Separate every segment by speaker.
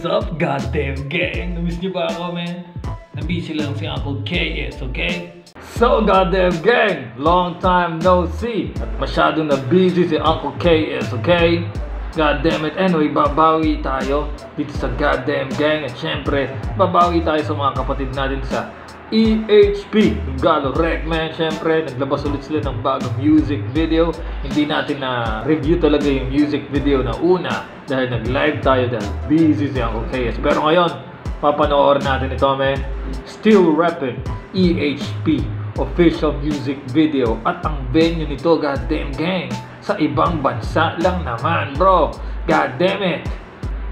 Speaker 1: What's up, goddamn gang? Namiss niyo ba ako, man? Nabisi lang si Uncle KS, okay? So, goddamn gang, long time no see. At masyadong na-busy si Uncle KS, okay? Goddamn it. Anyway, babawi tayo dito sa goddamn gang. At syempre, babawi tayo sa mga kapatid natin sa EHP Galo Rec, man. Syempre, naglabas ulit sila ng bagong music video. Hindi natin na-review talaga yung music video na una dahil nag-live tayo dahil busy si Uncle KS. Pero ngayon, papanoorin natin ito, man. Still Rapping EHP official music video. At ang venue nito, goddamn gang, sa ibang bansa lang naman, bro. Goddamn it.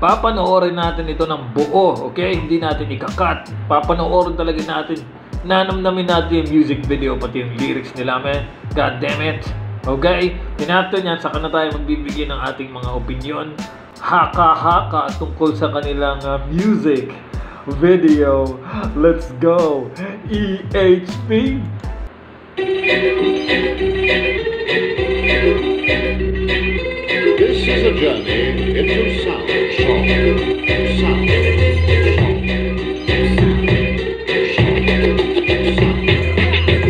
Speaker 1: Papanoorin natin ito ng buo, okay? Hindi natin ikakat. Papanoorin talaga natin. Nanamnamin natin yung music video, pati yung lyrics nila, man. God damn it. Okay? Tinato niyan, saka na tayo magbibigay ng ating mga opinion. Haka-haka tungkol sa kanilang music video. Let's go. EHP.
Speaker 2: This is a journey into sound.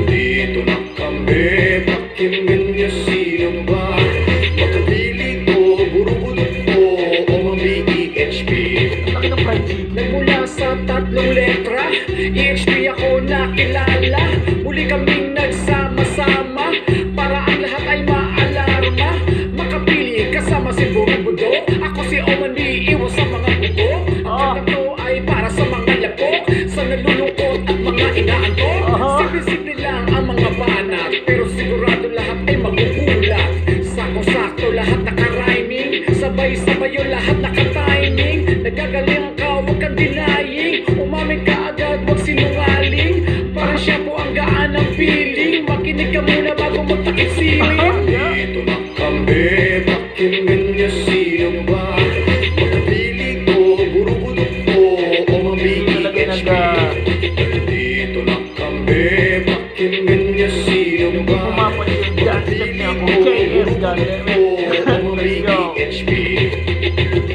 Speaker 2: Dito na kami, pakinggan niyo sino ba? Makabili ko, buro-bulot ko, o mami EHP.
Speaker 3: Nagmula sa tatlong letra, EHP ako nakilala. Muli kaming nagsama-sama para ang lahat ay maalarma. Makapili kasama si Burubudo, ako si Oman, di iwas sa mga buko. Ang kanta to ay para sa mga lapok, sa nalulungkot at mga inaantok. Simple-simple lang ang mga banat, pero sigurado lahat ay magugulat. Sakto-sakto lahat naka-rhyming, sabay-sabay yung lahat naka-timing. Nagagaling ka, huwag kang denying, umamin ka agad, huwag sinungaling. Para siya po ang gaan ng feeling, makinig ka muna bago magtakip siling.
Speaker 2: Dito na kami, pakinggan niyo sino ba? Makabili ko, buro-bulot ko, o mami EHP. Dito na kami, pakinggan niyo sino ba? Makabili ko, buro-bulot ko, o mami EHP.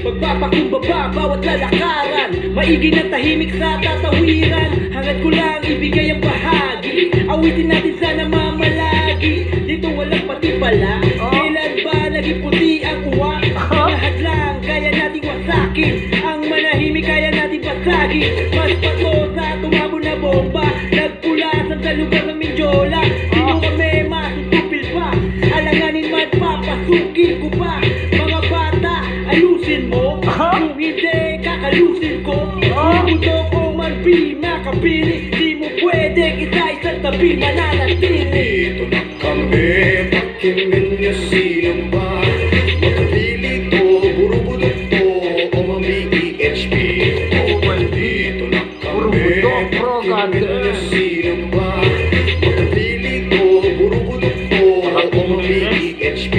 Speaker 3: Magpapakumbaba bawat lalakaran, maigi na tahimik sa tatawiran. Hangad ko lang ibigay ang bahagi, awitin natin sana mamalagi. Dito walang pati pala, kailan ba naging puti ang uwak? Lahat lang kaya nating wasakin, ang manahimik kaya nating basagin. Mas pato sa tumabo na bomba, nagpulasan sa lugar ng Mindiola. Dito kami masutupil pa, alanganin man papasukin ko pa. Mga bata, ayusin mo, kung hindi kakalusin ko. Puto ko man pinakapili, di mo pwedeng isa-isang tabi mananatili.
Speaker 2: Dito na kami, pakinggan niyo sino ba? Makabili ko, buro-bulot ko, o mami EHP. Dito na kami, pakinggan niyo sino ba? Makabili ko, buro-bulot ko, o mami EHP.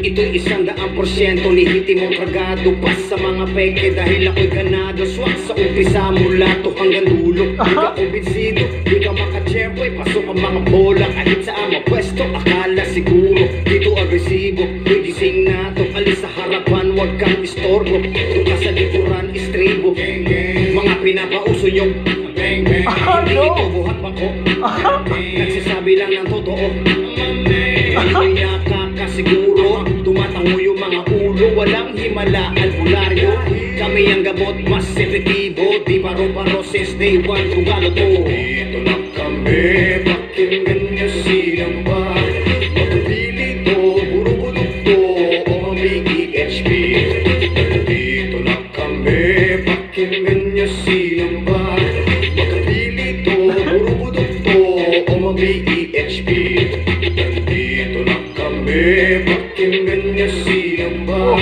Speaker 3: Ito'y 100% lehitimong kargado pa sa mga peke dahil ako'y ganado. Swak sa umpisa mula to hanggang dulo. Di ka kumbinsido, di ka makachempoy, pasok ang mga bola kahit sa ama pwesto. Akala siguro, dito agresibo, may gising na to. Alis sa harapan, wag kang istorbo. Doon ka sa likuran, istribo. Mga pinapauso yung hindi ito buhat bako. Nagsasabi lang ng totoo. Kaya kakasiguro, tumatango yung mga ulo, walang himala, albularyo. Kami ang gamot, mas efektibo, di paro-paro since day one, Tugalo to.
Speaker 2: Dito na kami, pakinggan niyo sino ba? Makabili ko, buro-bulot ko, o mami EHP. Dito na kami, pakinggan niyo sino ba? Makabili ko, buro-bulot ko, o mami EHP. Dito na kami, pakinggan niyo sino ba?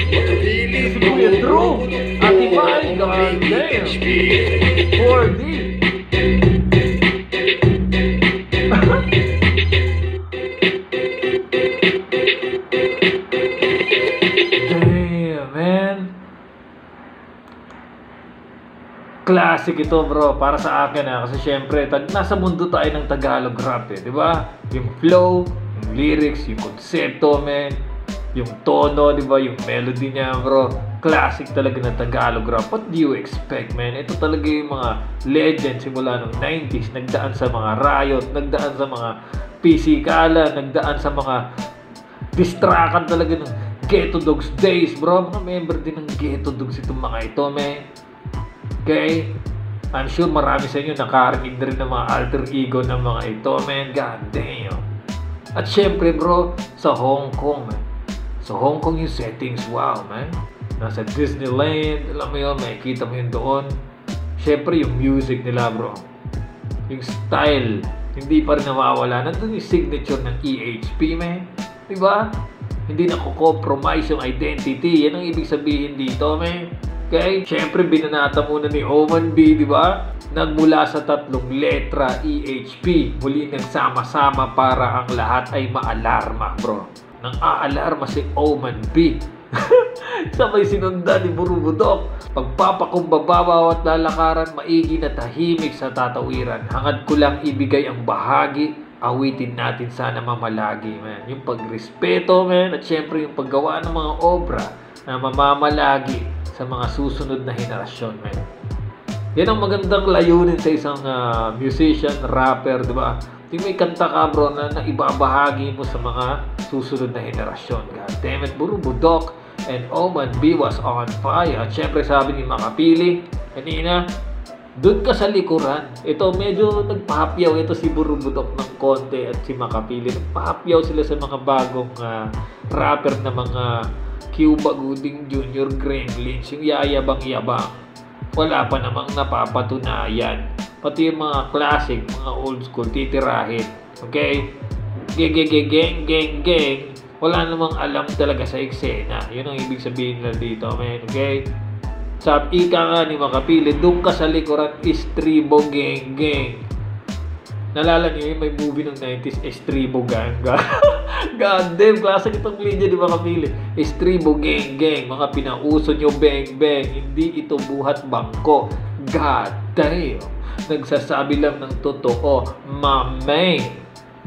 Speaker 2: Makabili ko, buro-bulot ko, o mami EHP.
Speaker 1: 4D. Damn, man. Classic ito, bro, para sa akin kasi syempre nasa mundo tayo ng Tagalog rap, di ba? Yung flow, yung lyrics, yung konsepto, man, yung tono, di ba? Yung melody niya, bro. classic talaga na Tagalog rap. What do you expect, man? Ito talaga yung mga legend simula ng 90s. Nagdaan sa mga riot, nagdaan sa mga pisikalan, nagdaan sa mga distrakan talaga ng Ghetto Dogs days, bro. Mga member din ng Ghetto Dogs itong mga ito, man. Okay? I'm sure marami sa inyo nakarinig na rin ng mga alter ego ng mga ito, man. God damn. At syempre, bro, sa Hong Kong, man. Sa Hong Kong yung settings, wow, man. Nasa Disneyland, alam mo yun, makikita mo yun doon. Syempre, yung music nila, bro. Yung style, hindi pa rin nawawala. Nandun yung signature ng EHP, man. Diba? Hindi nako-compromise yung identity. Yan ang ibig sabihin dito, man. Okay? Syempre, binanata muna ni Oman B, diba? Nagmula sa 3 letra, EHP. Muli nagsama-sama para ang lahat ay maalarma, bro. Nang aalarma si Oman B. Sabay sinundan ni Burubudok. Pagpapakumbaba bawat lalakaran, maigi na tahimik sa tatawiran. Hangad ko lang ibigay ang bahagi, awitin natin sana mamalagi, man. Yung pagrespeto, man, at syempre yung paggawa ng mga obra na mamamalagi sa mga susunod na henerasyon, man. Yan ang magandang layunin sa isang musician, rapper, di ba? Yung may kanta ka, bro, na ibabahagi mo sa mga susunod na henerasyon. God damn it, Burubudok and Oman B was on fire. At syempre sabi ni Makapili kanina, doon ka sa likuran. Ito medyo nagpahapyaw ito si Burubudok ng konti at si Makapili. Nagpahapyaw sila sa mga bagong rapper na mga Cuba Gooding Jr., Gremlins, yung yayabang-yabang. Wala pa namang napapatunayan. Pati yung mga classic, mga old school, titirahin. Okay? Geng. Wala namang alam talaga sa eksena. Yun ang ibig sabihin nila dito, man. Okay? Sa ika nga ni Makapili, doon ka sa likuran, Estribo Geng. Nalala niyo yun, may movie ng 90s, Estribo Gang. God damn, klase itong linya ni Makapili. Estribo Geng. Mga pinauso nyo, beng. Hindi ito buhat bangko. God damn. Nagsasabi lang ng totoo, mamay.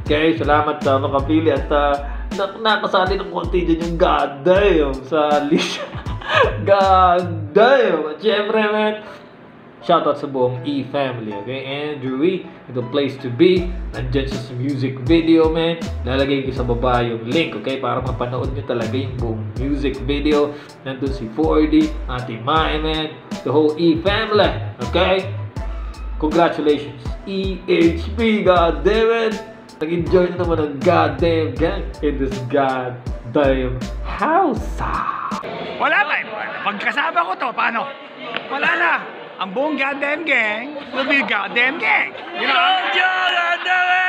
Speaker 1: Okay, salamat sa Makapili at nakasali ng konti dyan yung God damn sa list. God damn. At syempre, man, shoutout sa buong E-family, okay? Andrew E, ito place to be. Nandyan sa music video, man. Lalagay ko sa baba yung link, okay? Para mapanood nyo talaga yung buong music video. Nandun si 4D, Ate Mae, man. The whole E-family, okay? Congratulations, EHP, God damn it! Nag-enjoy na naman ang goddamn gang in this goddamn house.
Speaker 4: Wala pa eh. Pagkasama ko to, paano? Wala na. Ang buong goddamn gang will be goddamn gang. You know?
Speaker 1: God damn it!